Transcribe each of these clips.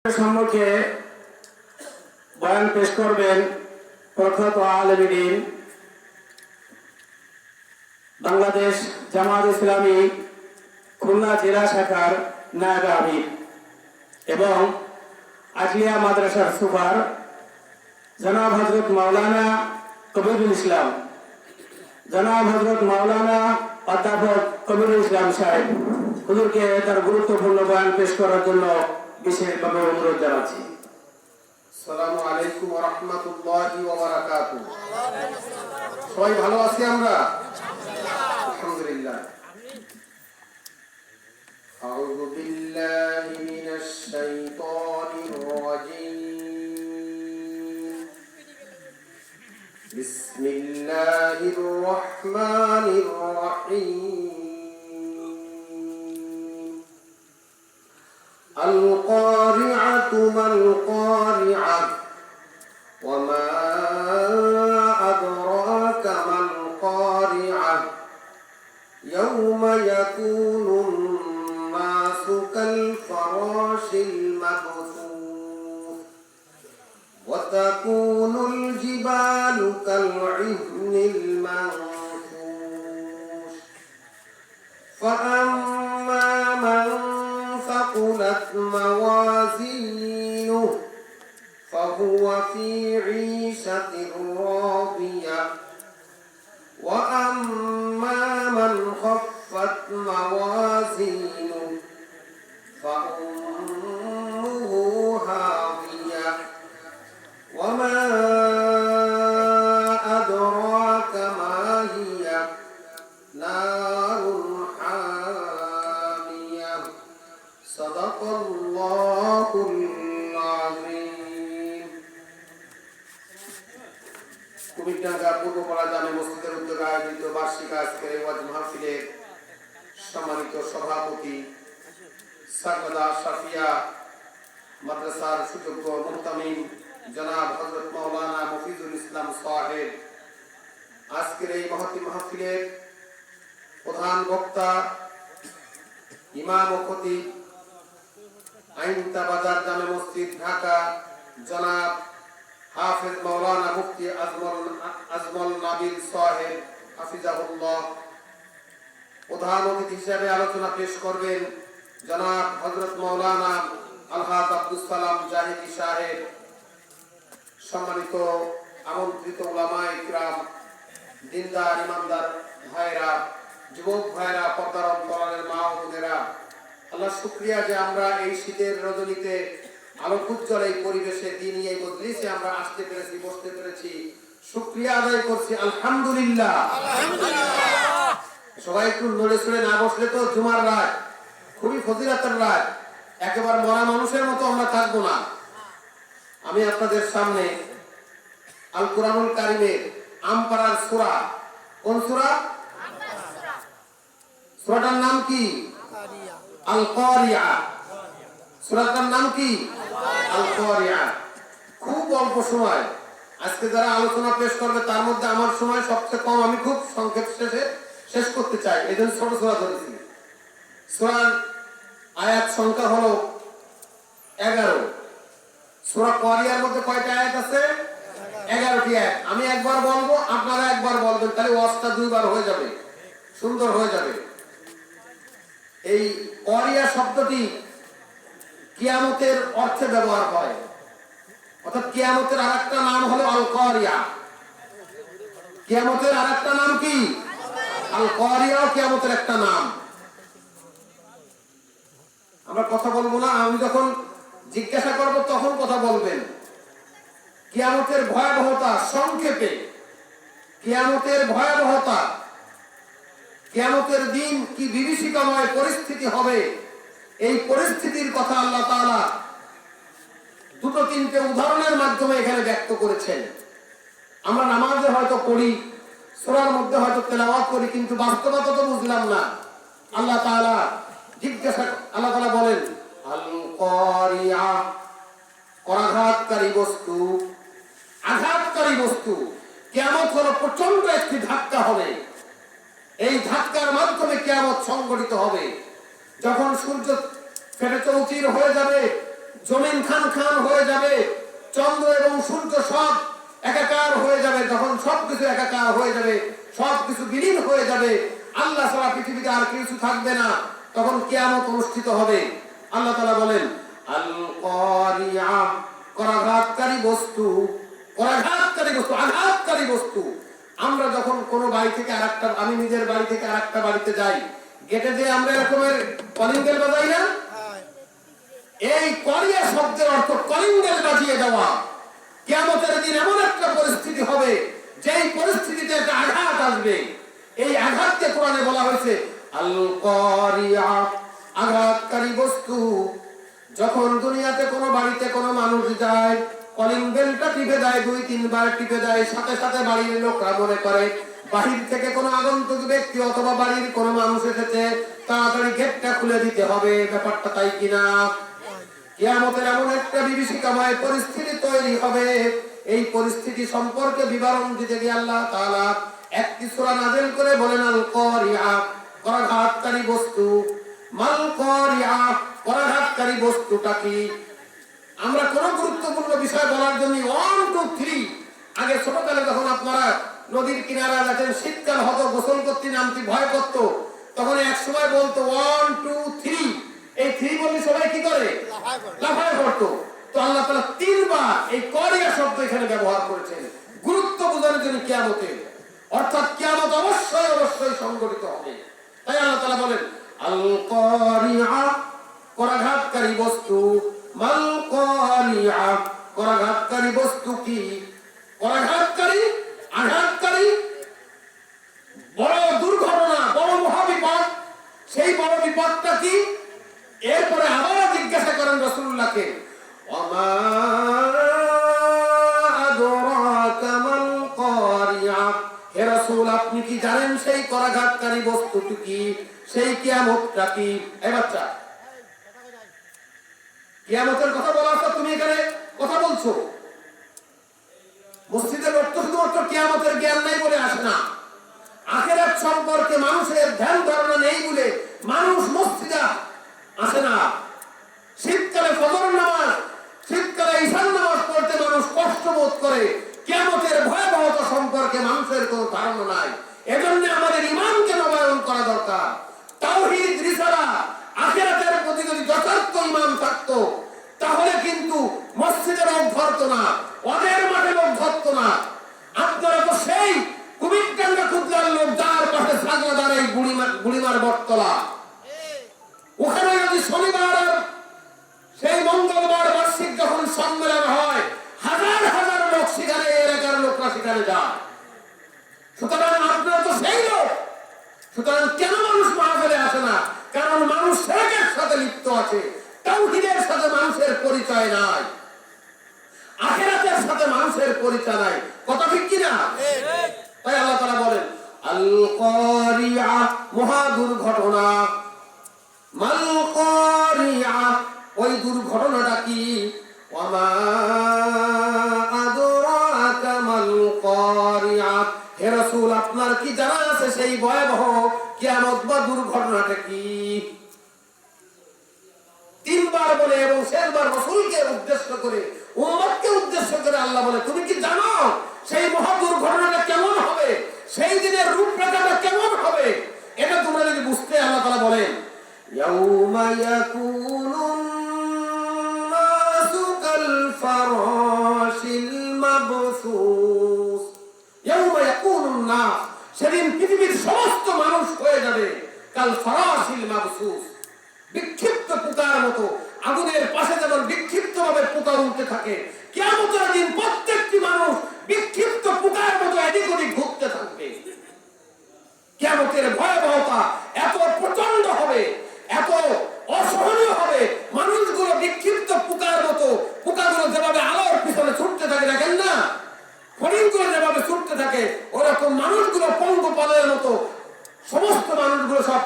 সম্মুখে বয়ান পেশ করবেন প্রখ্যাত আলেম দ্বীন বাংলাদেশ জামাত ইসলামী খুলনা জেলা শাখার নায়েব আমির এবং আজলিয়া মাদ্রাসার সুপার জনাব হযরত মাওলানা কবিরুল ইসলাম, জনাব হযরত মাওলানা অধ্যাপক কবিরুল ইসলাম সাহেব হুজুরকে তার গুরুত্বপূর্ণ বয়ান পেশ করার জন্য বিশেষভাবে অনুরোধ জানাচ্ছি। আসসালামু আলাইকুম ওয়া রাহমাতুল্লাহি ওয়া বারাকাতুহু। সবাই ভালো আছি আমরা? আলহামদুলিল্লাহ। আউযু বিল্লাহি মিনাশ শাইতানির রাজীম। বিসমিল্লাহির রাহমানির রাহিম। القارعة ما القارعة وما أدراك ما القارعة يوم يكون الناس كالفراش المبثوث وتكون الجبال كالعهن المنفوش فأما من ثقلت موازينه فهو في عيشة راضية وأما من خفت موازينه فأمه هاوية وما أدراك ما هي نار حامية صدق الله العظيم। কুমিল্লা পূর্বপাড়া জামে মসজিদের উদ্যোগে আয়োজিত বার্ষিক আজকের ওয়াজ মাহফিলের সম্মানিত সভাপতি সারদাদা শাফিয়া মাদ্রাসার সুযোগ্য মুহতামিম জনাব হযরত মাওলানা মফিজুল ইসলাম সাহেব, আজকের এই মহতী মাহফিলের প্রধান বক্তা ইমাম ও খতিব আইনতা বাজার জামে মসজিদ ঢাকা জনাব হাফেজ মাওলানা মুফতি আজমল নাবিল সাহেব হাফিজাহুল্লাহ। প্রধান অতিথি হিসেবে আলোচনা পেশ করবেন জনাব হযরত মাওলানা আলহাজ আব্দুস সালাম জাহিদি সাহেব। সম্মানিত আমন্ত্রিত উলামায়ে কিরাম, দিনদার ইমানদার ভাইরা, যুবক ভাইরা, পর্দার অন্তরালের মা ও বোনেরা, আল্লাহ শুকরিয়া যে আমরা এই শীতের রজনীতে আলোকোজ্জ্বল এই পরিবেশে দিনই এই মজলিসে আমরা আসতে পেরেছি, বসতে পেরেছি। শুকরিয়া আদায় করছি আলহামদুলিল্লাহ। সবাই একটু নড়ে চড়ে না বসলে তো জুমার রাত খুবই ফজিলাতের রাত, একেবারে মরা মানুষের মতো আমরা থাকবো না। আমি আপনাদের সামনে আল কুরআনুল কারীমের আমপাড়ার সূরা, কোন সূরা? সূরাটার নাম কি? আল কারিয়া। সূরাটার নাম কি? আল কারিয়া। খুব অল্প সময় আজকে যারা আলোচনা পেশ করবে তার মধ্যে আমার সময় সবচেয়ে কম, আমি খুব সংক্ষেপ শেষ করতে চাই, এই জন্য ছোট সূরা ধরেছি। সূরার আয়াত সংখ্যা হলো 11। সূরা কারিয়ার মধ্যে কয়টা আয়াত আছে? 11টি আয়াত। আমি একবার বলবো, আপনারা একবার বলবেন, তাহলে ওয়াজটা দুইবার হয়ে যাবে, সুন্দর হয়ে যাবে। এই কারিয়া শব্দটি কিয়ামতের অর্থে ব্যবহার হয়, অর্থাৎ কিয়ামতের আরেকটা নাম হলো আল কারিয়া। কিয়ামতের আরেকটা নাম কি? আল কারিয়া। কিয়ামতের একটা নাম। আমরা কথা বলবো না, আমি যখন জিজ্ঞাসা করব তখন কথা বলবেন। কিয়ামতের ভয়াবহতা সংক্ষেপে, কিয়ামতের ভয়াবহতা, কিয়ামতের দিন কি বিভীষিকাময় পরিস্থিতি হবে, এই পরিস্থিতির কথা আল্লাহ তাআলা দুটো তিনটে উদাহরণের মাধ্যমে এখানে ব্যক্ত করেছেন। আমরা নামাজে হয়তো পড়ি, সূরার মধ্যে হয়তো তেলাওয়াত করি, কিন্তু বাস্তবতা তো বুঝলাম না। আল্লাহ তাআলা বলেন আল কারিয়া, আঘাতকারী বস্তু। আঘাতকারী বস্তু কিয়ামত হলো প্রচন্ড একটি ধাক্কা হবে। এই ধাক্কার মাধ্যমে কিয়ামত সংঘটিত হবে। যখন সূর্য ফেটে চৌচির হয়ে যাবে, জমিন খান খান হয়ে যাবে, চন্দ্র এবং সূর্য সব একাকার হয়ে যাবে, যখন সবকিছু একাকার হয়ে যাবে, সবকিছু বিলীন হয়ে যাবে, আল্লাহ ছাড়া পৃথিবীতে আর কিছু থাকবে না, তখন কিয়ামত অনুষ্ঠিত হবে। আল্লাহ তাআলা বলেন আল কারিয়া, করাঘাতকারী বস্তু, করাঘাতকারী বস্তু, আঘাতকারী বস্তু। আমরা যখন কোনো বাড়ি থেকে আরেকটা, আমি নিজের বাড়ি থেকে আরেকটা বাড়িতে যাই, গেটে যে আমরা এরকমের কলিং বেল বাজাই না, এই করিয়া শব্দের অর্থ কলিং বেল বাজিয়ে দেওয়া। কিয়ামতের দিন এমন একটা পরিস্থিতি হবে, যেই পরিস্থিতিতে একটা আঘাত আসবে। এই আঘাতকে কোরআনে বলা হয়েছে আল কারিয়া, আঘাতকারী বস্তু। যখন দুনিয়াতে কোনো বাড়িতে কোনো মানুষ যায়, কলিং বেলটা টিপে দেয়, 2-3 বার টিপে দেয়, সাথে সাথে বাড়ির লোকরা মনে করে বাহির থেকে কোনো আগন্তুক ব্যক্তি অথবা বাড়ির কোনো মানুষ এসেছে, তাড়াতাড়ি গেটটা খুলে দিতে হবে। ব্যাপারটা তাই কিনা? কিয়ামতের এমন একটা বিভীষিকাময় পরিস্থিতি তৈরি হবে। এই পরিস্থিতি সম্পর্কে বিবরণ দিতে গিয়ে আল্লাহ তাআলা একটি সূরা নাযিল করে বলেন আল কারিয়া, করাঘাতকারী বস্তু। মাল কারিয়া, করাঘাতকারী বস্তুটা কি? আমরা কোন গুরুত্বপূর্ণ বিষয় বলার জন্য 1 2 3, আগে ছোটকালে যখন আপনারা নদীর কিনারা যেতেন, শীতকাল হতো, গোসল করতে নামতে ভয় করত, তখন এক সময় বলতো 1 2 3। এই 3 বললে সবাই কি করে? লাফায় পড়তো। তো আল্লাহ তাআলা 3 বার এই কারিয়া শব্দ এখানে ব্যবহার করেছেন গুরুত্ব বোঝানোর জন্য কিয়ামতে, অর্থাৎ কিয়ামত অবশ্যই অবশ্যই সংঘটিত হবে। তাই আল্লাহ তাআলা বলেন আল কারিয়া, করাঘাতকারী বস্তু। মাল কারিয়া, করাঘাতকারী বস্তু কি? করাঘাতকারী, আঘাতকারী, বড় দুর্ঘটনা, বড় মহাবিপদ। সেই বড় বিপদটা কি? এরপরে আবার জিজ্ঞাসা করেন রাসূলুল্লাহকে, ওমা আদরাকা মাল কারিয়া, হে রাসূল আপনি কি জানেন সেই করাঘাতকারী বস্তুটি কি, সেই কিয়ামতটা কি? এই বাচ্চা, কিয়ামতের কথা বলা তো তুমি এখানে কথা বলছো। মসজিদের লোক তো শুধুমাত্র কিয়ামতের জ্ঞান নাই বলে আসে না, আখিরাত সম্পর্কে মানুষের ধ্যান ধারণা নেই বলে মানুষ মসজিদে আসে না। শীতকালে ফজর নামাজ, শীতকালে ঈশান নামাজ পড়তে মানুষ কষ্ট বোধ করে, কিয়ামতের ভয়াবহতা সম্পর্কে মানুষের কোনো ধারণা নাই। এজন্য আমাদের ঈমানকে নবায়ন করা দরকার। তাওহীদ, রিসালাত, আখিরাতের প্রতি যদি যথার্থ ঈমান থাকতো, তাহলে কিন্তু মসজিদে লোক ধরতো না, ওদের মাঠে লোক ধরতো না। আপনারা তো সেই কুমিরটাঙ্গা খুদলার লোক, যার পাশে সাগরাদার এই বুড়িমার বটতলা, ওখানে যদি শনিবার আর সেই মঙ্গলবার বার্ষিক যখন সম্মেলন হয়, হাজার হাজার লোক সেখানে, এলাকার লোকরা সেখানে যায়। সুতরাং আপনারা তো সেই লোক। সুতরাং কেন মানুষ মাহফিলে আসে না? কারণ মানুষ শিরকের সাথে লিপ্ত আছে, তাওহীদের সাথে মানুষের পরিচয় নাই, আখিরাতের সাথে মানুষের পরিচয় নাই। কথা ঠিক কিনা? তাই আল্লাহ তাআলা বলেন আল কারিয়া, মহা দুর্ঘটনা। মাল কারিয়া, ওই দুর্ঘটনাটা কি? ওমা আদরাকা মাল কারিয়া, হে রাসূল আপনার কি জানা আছে সেই ভয়াবহ কিয়ামত বা দুর্ঘটনাটা কি? 3 বার বলে এবং শেষবার রাসূলকে উদ্দেশ্য করে, উম্মতকে উদ্দেশ্য করে আল্লাহ বলে, তুমি কি জানো সেই মহা দুর্ঘটনাটা কেমন হবে, সেই দিনের রূপরেখাটা কেমন হবে? এটা তোমরা যদি বুঝতে, আল্লাহ তাআলা বলেন ইয়াউমা ইয়াকুনুন নাসু কাল ফারাশিল মাবসুস। ইয়াউমা ইয়াকুনুন নাস, সেদিন পৃথিবীর সমস্ত মানুষ হয়ে যাবে কাল ফারাশিল মাবসুস, বিক্ষিপ্ত পোকার মতো। আগুনের পাশে যেমন বিক্ষিপ্তভাবে পোকা উঠতে থাকে, কিয়ামতের দিন প্রত্যেকটি মানুষ বিক্ষিপ্ত পোকার মতো এদিক ওদিক ঘুরতে থাকবে। কিয়ামতের ভয়াবহতা এত প্রচন্ড হবে, এত অসহনীয় হবে, মানুষগুলো বিক্ষিপ্ত পোকার মতো, পোকাগুলো যেভাবে আলোর পিছনে ছুটতে থাকে, দেখেন না, ফড়িংগুলো যেভাবে ছুটতে থাকে, ওরকম মানুষগুলো পঙ্গপালের মতো, সমস্ত মানুষগুলো সব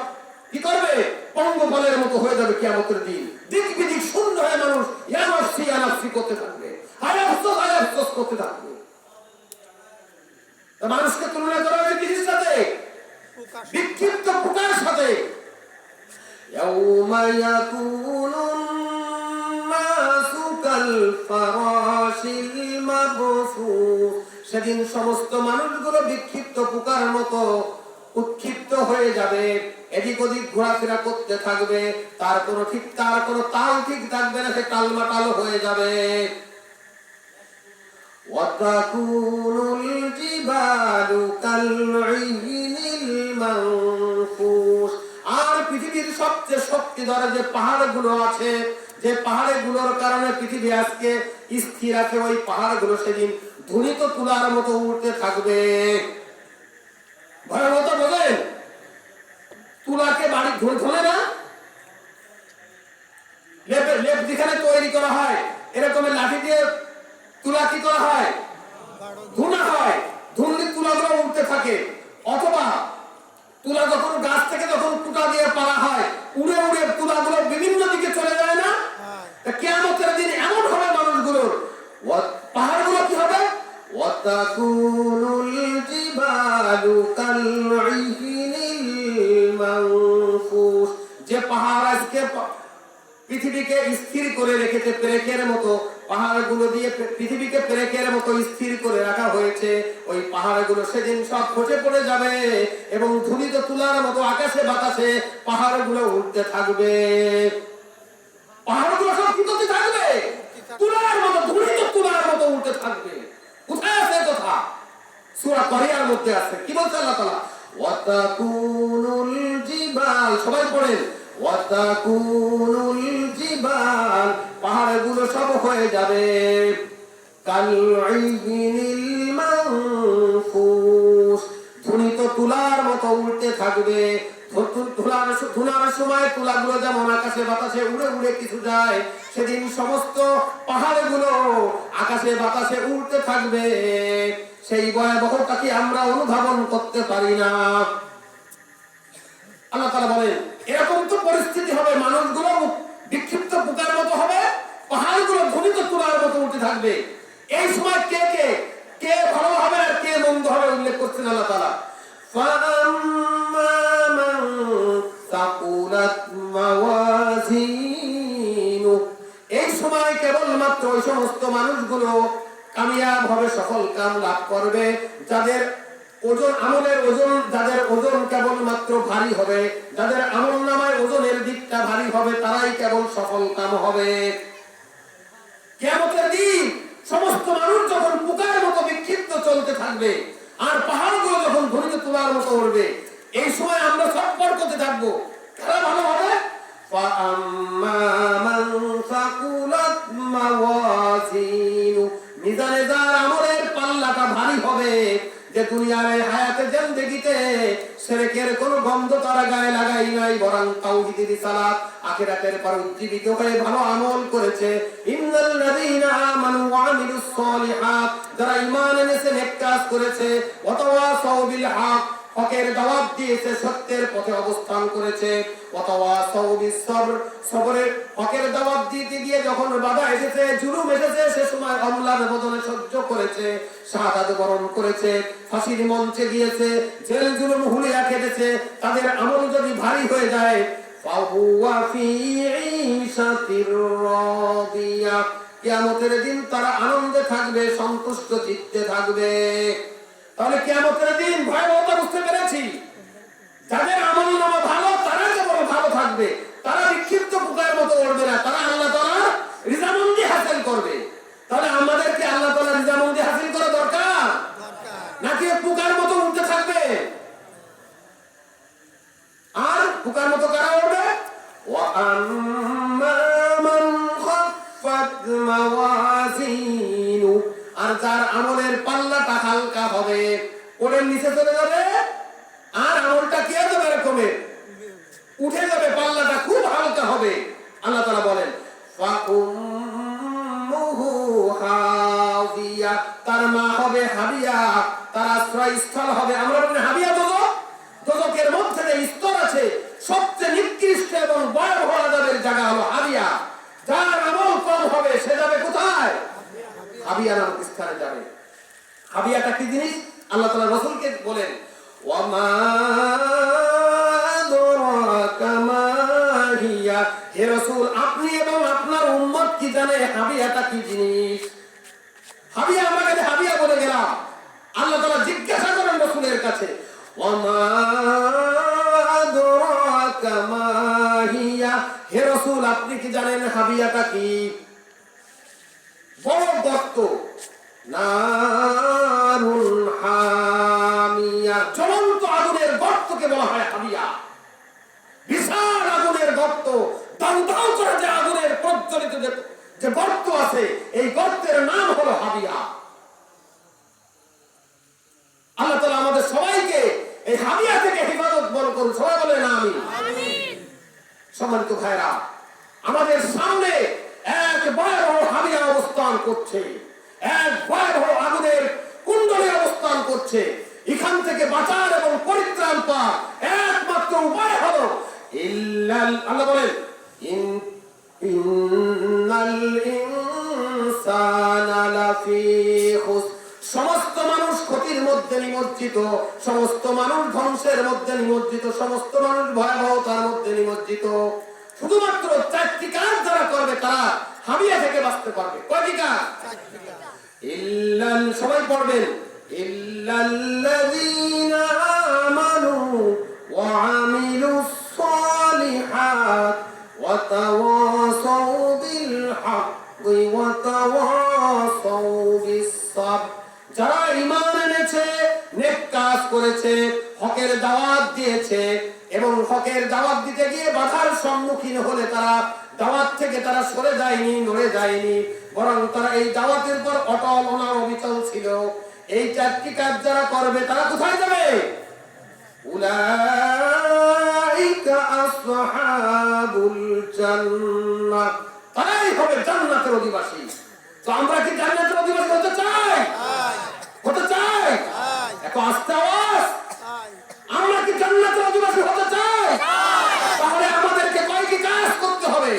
কি করবে? পঙ্গপালের মতো হয়ে যাবে কিয়ামতের দিন। দিক বিদিক শূন্য হয়ে মানুষ ইয়ানাফসি করতে থাকবে, হায়াফসোস করতে থাকবে। মানুষকে তুলনা করা হবে কিসের সাথে? বিক্ষিপ্ত পোকার সাথে। ইয়াউমা ইয়াকুনুন নাসু কালফারাশিল মাবসুস, সেদিন সমস্ত মানুষগুলো বিক্ষিপ্ত পোকার মতো উৎক্ষিপ্ত হয়ে যাবে, এদিক ওদিক ঘোরাফেরা করতে থাকবে, তার কোনো তাল ঠিক থাকবে না, সে টালমাটাল হয়ে যাবে। ওয়াতাকুনুল জিবালু কালঈনিল মানফুস, আর পৃথিবীর সবচেয়ে শক্তিধর যে পাহাড়গুলো আছে, যে পাহাড়গুলোর কারণে পৃথিবী আজকে স্থির আছে, ওই পাহাড়গুলো সেদিন ধুনিত তুলার মতো উঠতে থাকবে। ভয়ের মতো বোঝেন? তুলাকে বাড়ি ধরে না, লেপ যেখানে তৈরি করা হয়, এরকমের লাঠি দিয়ে তুলা কি করা হয়? ধুনা হয়। ধুনলে তুলাগুলো উঠতে থাকে। অথবা তুলা যখন গাছ থেকে যখন কুটা দিয়ে পাড়া হয়, উড়ে উড়ে তুলাগুলো বিভিন্ন দিকে চলে যায় না? কিয়ামতের দিন এমন হবে মানুষগুলোর, পাহাড়গুলো কি হবে? ওয়াতাকুনুল জিবালু কালঈনিল মানফুস, যে পাহাড় আজকে পৃথিবীকে স্থির করে রেখেছে পেরেকের মতো, পাহাড়গুলো দিয়ে পৃথিবীকে পেরেকের মতো স্থির করে রাখা হয়েছে, ওই পাহাড়গুলো সেদিন সব খসে পড়ে যাবে এবং ধুলিত তুলার মতো আকাশে বাতাসে পাহাড়গুলো উঠতে থাকবে। পাহাড়গুলো সব কি করতে থাকবে? তুলার মতো, ধুলিত তুলার মতো উঠতে থাকবে। কোথায় আছে কথা? সূরা কারিয়ার মধ্যে আছে। কি বলছে আল্লাহ তাআলা? ওয়াতাকুনুল জিবাল, সবাই পড়েন, ওয়াতাকুনুল জিবাল, পাহাড়গুলো সব হয়ে যাবে কালঈনিল মানফুস, ধুনিত তুলার মতো উঠতে থাকবে। ধুনার সময় তুলাগুলো যেমন আকাশে বাতাসে উড়ে উড়ে কিছু যায়, সেদিন সমস্ত পাহাড়গুলো আকাশে বাতাসে উড়তে থাকবে। সেই ভয়াবহতা কি আমরা অনুধাবন করতে পারি না? আল্লাহ তাআলা বলেন, এরকম তো পরিস্থিতি হবে, মানুষগুলো বিক্ষিপ্ত পোকার মতো হবে, পাহাড়গুলো ধুনিত তুলার মতো উঠতে থাকবে। এই সময় কে ভালো হবে আর কে মন্দ হবে উল্লেখ করছেন আল্লাহ তাআলা। ফাআম্মা মান সাকুলাত মাওয়াজিনু, এই সময় কেবলমাত্র ওই সমস্ত মানুষগুলো কামিয়াব হবে, সফল কাম লাভ করবে, যাদের আমলের ওজন, যাদের ওজন কেবলমাত্র ভারী হবে, যাদের আমল নামায় ওজনের দিকটা ভারী হবে, তারাই কেবল সফল কাম হবে। কিয়ামতের দিন সমস্ত মানুষ যখন পোকার মতো বিক্ষিপ্ত চলতে থাকবে আর পাহাড়গুলো যখন ধুনিত তুলার মতো উঠবে, এই সময় আমরা ছটফট করতে থাকবো, কারা ভালো হবে? ফাআম্মা মান সাকুলাত মাওয়াজিনু, মিজানে যার আমলের পাল্লাটা ভারী হবে, যে দুনিয়ার হায়াতে জিন্দেগিতে শিরকের কোনো গন্ধ তারা গায়ে লাগাই নাই, বরং তাওহীদের সালাত আখিরাতের পর উজ্জীবিত হয়ে ভালো আমল করেছে। ইন্নাল্লাযীনা আমানু ওয়া আমিলুস সালিহাত, যারা ঈমান এনেছে, নেক কাজ করেছে, ওয়া তাওয়াসাউ বিল হক, হকের দাওয়াত দিয়েছে, সত্যের পথে অবস্থান করেছে, ওয়া তাওয়াসাউ বিস সবর, সবরের হকের দাওয়াত দিতে গিয়ে যখন বাধা এসেছে, জুলুম এসেছে, সে সময় অম্লান বদনে সহ্য করেছে, শাহাদাত বরণ করেছে, ফাঁসির মঞ্চে গিয়েছে, জেল জুলুম হুলিয়া খেটেছে, তাদের আমল যদি ভারী হয়ে যায়, ফাহুয়া ফি ঈশাতির রাদিয়া, কিয়ামতের দিন তারা আনন্দে থাকবে, সন্তুষ্ট চিত্তে থাকবে। তাহলে কিয়ামতের দিন ভয়াবহতা বুঝতে পেরেছি। যাদের আমল নামা ভালো, তারা কেবল ভালো থাকবে, তারা বিক্ষিপ্ত পোকার মতো উড়বে না, তারা আল্লাহ তাআলার রিজামন্দি হাসিল করবে। তাহলে আমাদেরকে আল্লাহ তাআলার রিজামন্দি হাসিল করা দরকার নাকি পোকার মতো উঠতে থাকবে? আর পোকার মতো কারা উড়বে? ওয়া আম্মা মান খাফফাত মাওয়াজিনু, আর যার আমলের পাল্লাটা হালকা হবে, ওর নিচে চলে যাবে, আর আমলটা কি হবে? এরকমের উঠে যাবে, পাল্লাটা খুব হালকা হবে। আল্লাহ তাআলা বলেন, ফাউম্মুহু হাবিয়া, তার মা হবে হাবিয়া, তার আশ্রয়স্থল হবে, আমরা বলি হাবিয়া দোজখ, দোজখের মধ্যে যে স্তর আছে, সবচেয়ে নিকৃষ্ট এবং ভয়াবহ আযাবের জায়গা হলো হাবিয়া। যার আমল কম হবে সে যাবে কোথায়? হাবিয়া নামক স্থানে যাবে। হাবিয়াটা কি জিনিস? আল্লাহ তাআলা রাসূলকে বলেন, ওয়া মা আদরাকা মা হিয়া, হে রাসূল আপনি এবং আপনার উম্মত কি জানে হাবিয়াটা কি জিনিস? হাবিয়া আমরা কাছে হাবিয়া বলে গেলাম। আল্লাহ তাআলা জিজ্ঞাসা করেন রাসূলের কাছে, ওমা আদরাকা মা হিয়া, হে রাসূল আপনি কি জানেন হাবিয়াটা কি? বড় গর্ত, নারুন হামিয়া, জ্বলন্ত আগুনের গর্তকে বলা হয় হাবিয়া। বিশাল আগুনের গর্ত, দাউ দাউ করে যে আগুনের প্রজ্বলিত যে গর্ত আছে, এই গর্তের নাম হলো হাবিয়া। আল্লাহ তাআলা আমাদের সবাইকে এই হাবিয়া থেকে হেফাজত বড় করুন, সবাই বলেন আমিন। সম্মানিত ভাইরা, আমাদের সামনে এক ভয়াবহ হাবিয়া অবস্থান করছে, এক ভয়াবহ আগুনের কুণ্ডলী অবস্থান করছে। এখান থেকে বাঁচার এবং পরিত্রাণ পাওয়ার একমাত্র উপায় হলো আল্লাহ বলেন, ইন্নাল ইনসানা লাফি খুসর, সমস্ত মানুষ ক্ষতির মধ্যে নিমজ্জিত, সমস্ত মানুষ ধ্বংসের মধ্যে নিমজ্জিত, সমস্ত মানুষ ভয়াবহতার মধ্যে নিমজ্জিত। শুধুমাত্র চারটি কাজ যারা করবে তারা হাবিয়া থেকে বাঁচতে পারবে। কয়টি কাজ? ইল্লাল, সবাই পড়বেন, ইল্লাল্লাযীনা আমানু ওয়া আমিলুস সালিহাত ওয়া তাওয়াসাউ বিল হাক্কি ওয়া তাওয়াসাউ বিস সাবর, যারা ঈমান এনেছে, নেক কাজ করেছে, হকের দাওয়াত দিয়েছে এবং হকের দাওয়াত দিতে গিয়ে বাধার সম্মুখীন হলে তারা দাওয়াত থেকে তারা সরে যায়নি, নড়ে যায়নি, বরং তারা এই দাওয়াতের পর অটল অবিচল ছিল। এই চারটি কাজ যারা করবে তারা কোথায় যাবে? উলাইকা আসহাবুল জান্নাহ, তারাই হবে জান্নাতের অধিবাসী। তো আমরা কি জান্নাতের অধিবাসী হতে চাই? হতে চাই? এত আস্তে আওয়াজ, আমরা কি জান্নাতের অধিবাসী হতে চাই? তাহলে আমাদেরকে কয়টি কাজ করতে হবে?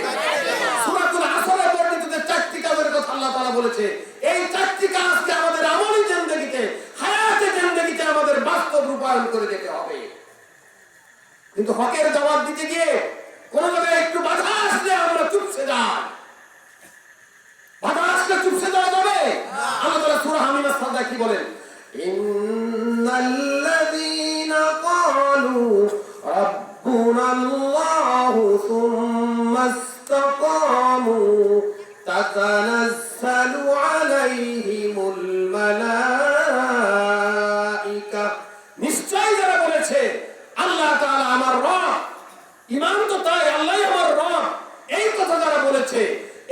সূরাতুল আসরে বর্ণিত যে চারটি কাজের কথা আল্লাহ তাআলা বলেছে, এই চারটি কাজকে আমাদের আমলি জিন্দেগিতে, হায়াতে জিন্দেগিতে আমাদের বাস্তব রূপায়ণ করে যেতে হবে। কিন্তু হকের জবাব দিতে গিয়ে কোন জায়গায় একটু বাধা আসলে আমরা চুপসে যাই। বাধা আসলে চুপসে যাওয়া যাবে? আল্লাহ তাআলা সূরা হামিমের সাজদায় কি বলেন? ইন্নাল্লাযীনা ক্বালু রাব্বুনাল্লাহু সুম্মা ইসতাকামু তাতানাজ্জালু আলাইহিমুল মালাইকা, নিশ্চয় যারা বলেছে আল্লাহ তাআলা আমার রব, ঈমান তো তাই আল্লাহই আমার রব, এই কথা যারা বলেছে,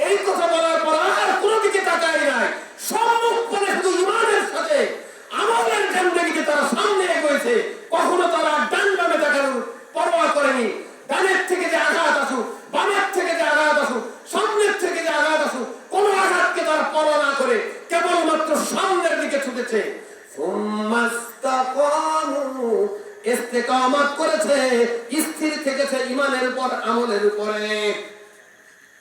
এই কথা বলার পর আর কোনো দিকে তাকায় নাই, সম্মুখ করে শুধু ঈমানের সাথে আমলের জিন্দেগিতে তারা সামনে এগোয়েছে, কখনো তারা ডান বামে তাকানোর পরোয়া করেনি। ডানের থেকে যে আঘাত আসুক, বামের থেকে যে আঘাত আসুক, সামনের থেকে যে আঘাত আসুক, কোন আঘাতকে তারা পরোয়া না করে কেবলমাত্র সামনের দিকে ছুটেছে। সুম্মা ইসতাকামু, ইস্তেকামত করেছে, স্থির থেকেছে ঈমানের উপর, আমলের উপরে।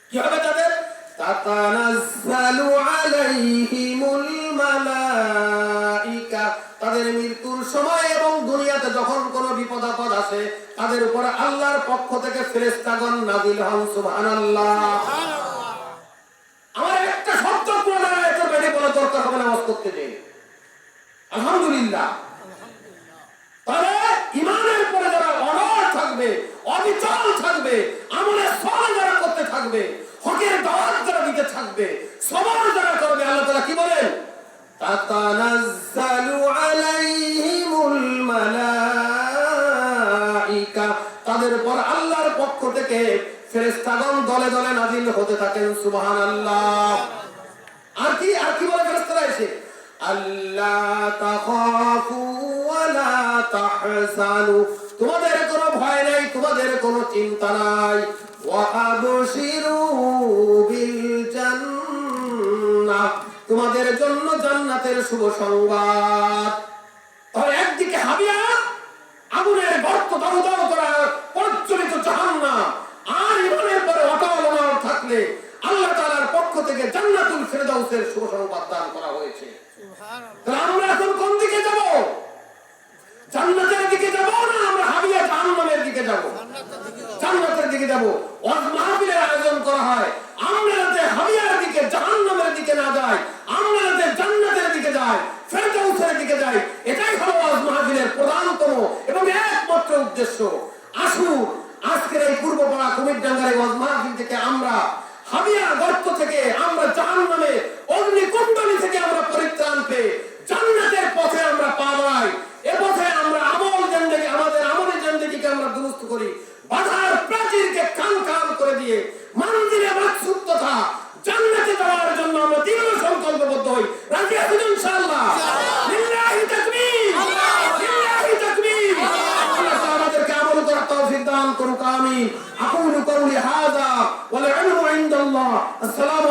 কি হবে তাদের? তাতানাজ্জালু আলাইহিমুল মালাইকা, তাদের মৃত্যুর সময় এবং দুনিয়াতে যখন কোনো বিপদ আপদ আসে তাদের উপর আল্লাহর পক্ষ থেকে ফেরেশতাগণ নাযিল হন। সুবহানাল্লাহ। আমার একটা শব্দ কোরআনে আয়াতের বাইরে বলা দরকার হবে না, নামাজ পড়তে যে আলহামদুলিল্লাহ। তাহলে ঈমানের পরে যারা অনড় থাকবে, অবিচল থাকবে, আমলে সওয়াল যারা করতে থাকবে, হকের দাওয়াত যারা দিতে থাকবে, সবর যারা করবে, আল্লাহ তাআলা কি বলেন? তাতানাজ্জালু আলাইহিমুল মালাইকা, তাদের উপর আল্লাহর পক্ষ থেকে ফেরেশতাগণ দলে দলে নাযিল হতে থাকেন। সুবহানাল্লাহ। আর কি বলে ফেরেশতারা এসে? আল্লাহ তাখাফু ওয়া লা তাহজানু, তোমাদের কোনো ভয় নাই, তোমাদের কোনো চিন্তা নাই। ওয়া আবশিরু বিল জান্নাহ, তোমাদের জন্য জান্নাতের শুভ সংবাদ। আর একদিকে হাবিয়া, আগুনের গর্ত, দাউ দাউ করা প্রজ্বলিত জাহান্নাম, আর ঈমানের পরে অটল অনড় থাকলে আল্লাহ তাআলার পক্ষ থেকে জান্নাতুল ফেরদাউসের শুভ সংবাদ দান করা হয়েছে। তাহলে আমরা এখন কোন দিকে যাব? জান্নাতের দিকে যাব না আমরা হাবিয়া জাহান্নামের দিকে যাব? জান্নাতের দিকে যাব। ওয়াজ মাহফিলের আয়োজন করা হয়, আমরা যাতে হাবিয়ার হাবিয়া গর্ত থেকে, আমরা জাহান্নামে অগ্নিকুণ্ডলী থেকে আমরা পরিত্রাণ পেয়ে জান্নাতের পথে আমরা পা বাড়াই। এ পথে আমরা আমাদের আমলের জিন্দেগিকে আমরা দুরুস্ত করি, বাধার প্রাচীরকে কান কান করে দিয়ে মন্দিরে মাকসুদ তথা জান্নাতে যাওয়ার জন্য আমরা দৃঢ় সংকল্পবদ্ধ হই। রাজি আছেন ইনশাআল্লাহ? লিল্লাহি তাকবীর, লিল্লাহি তাকবীর। আল্লাহ তাআলা আমাদেরকে আমল করার তৌফিক দান করুক, আমিন। আকুলু কওলি হাযা ওয়াল ইলমু ইনদাল্লাহ। আসসালামু